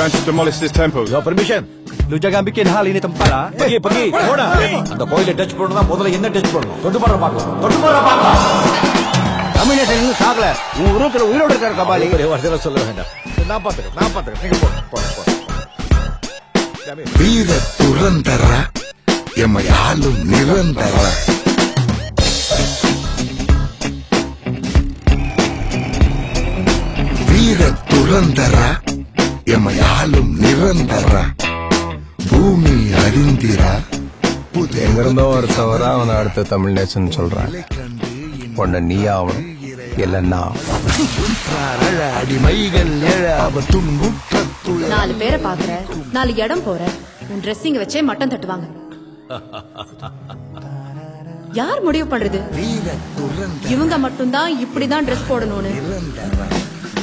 going to demolish this temple. Your permission. Lu jangan bikin hal ini tempat ah. Pergi. Mana? அந்த கோயிலை touch பண்ணனும் முதல்ல என்ன touch பண்ணனும்? தொட்டு பாரு. கம்யூனிஸ்ட் இன்னும் சாகல. உன் உருக்குற உயிரோட இருக்காரு கபாலி. ஒரே வார்த்தையில சொல்ல வேண்டாம். நான் பாத்துக்கிறேன். நீங்க போ. வீர துரந்தர எமையாலும் நிரந்தர வீர துரந்தர எமையாலும் நிரந்தர பூமி அறிந்திர எங்கிருந்தோ ஒருத்தவரா அவனை அடுத்த தமிழ் நேசன் சொல்றான். பொண்ணு நீ ஆகணும் இல்லன்னா அடிமைகள் நாலு பேரை பாக்குற 4 இடம் போற உன் ட்ரெஸ்ஸிங் வச்சே மட்டம் தட்டுவாங்க. யார் முடிவு பண்றது இவங்க மட்டும்தான் இப்படிதான் ட்ரெஸ் போடணும்னு?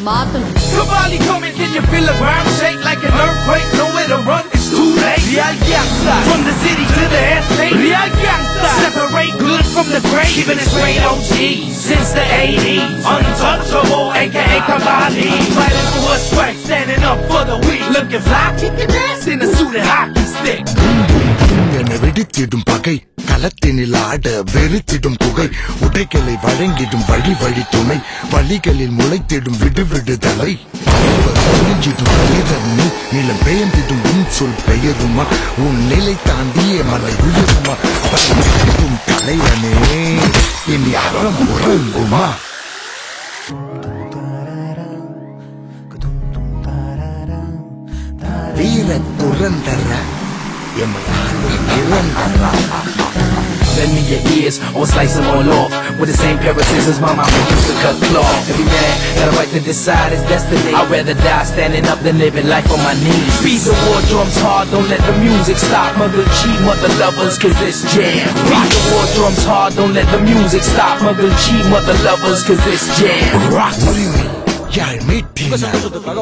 மாத்தணும். Somebody come and can you feel the ground shake like an earthquake? Nowhere to run, it's too late. Real gangsta, from the city to the estate. Real gangsta, separate good from the great. Keeping it straight OG since the 80s. Untouchable, aka Kabali. Fighting for what's right, standing up for the weak. Looking fly, kicking ass in a suit and hockey stick. என வெடித்திடும் பகை களத்தினில் ஆட வெறித்திடும் புகை உடைகளை வழங்கிடும் வழி துணை வழிகளில் முளைத்திடும் விடுதலை புரிஞ்சிடும் வீரனி நிலம் பெயர்ந்திடும் உன் சொல் பெயருமா உன் நிலை தாண்டிய மலை உயருமா தலைவனே இனி அறம் உறங்குமா வீர துரந்தர Lend me your ears, or slice them all off. With the same pair of scissors my mama used to cut cloth. Every man got a right to decide his destiny. I'd rather die standing up than living life on my knees. Beat the war drums hard, don't let the music stop. Mother cheat, mother lovers, cause it's jam. Beat the war drums hard, don't let the music stop. Mother cheat, mother lovers, cause it's jam. Rock. யாழ் மீட்டின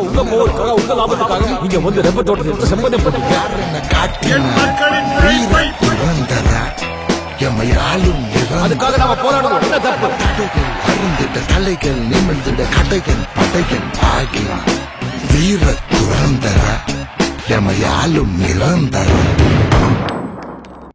உங்க போருக்காக உங்க லாபத்துக்காக நீங்க வந்து ரெப்ப தோட்டத்தை செம்மதம் பண்ணீங்க. எமையாலும் அதுக்காக நாம போராடுவோம். என்ன தப்பு? அருந்திட்ட தலைகள் நிமிர்ந்திட கடைகள் படைகள் ஆகி வீர துரந்தர எமையாலும் நிரந்தர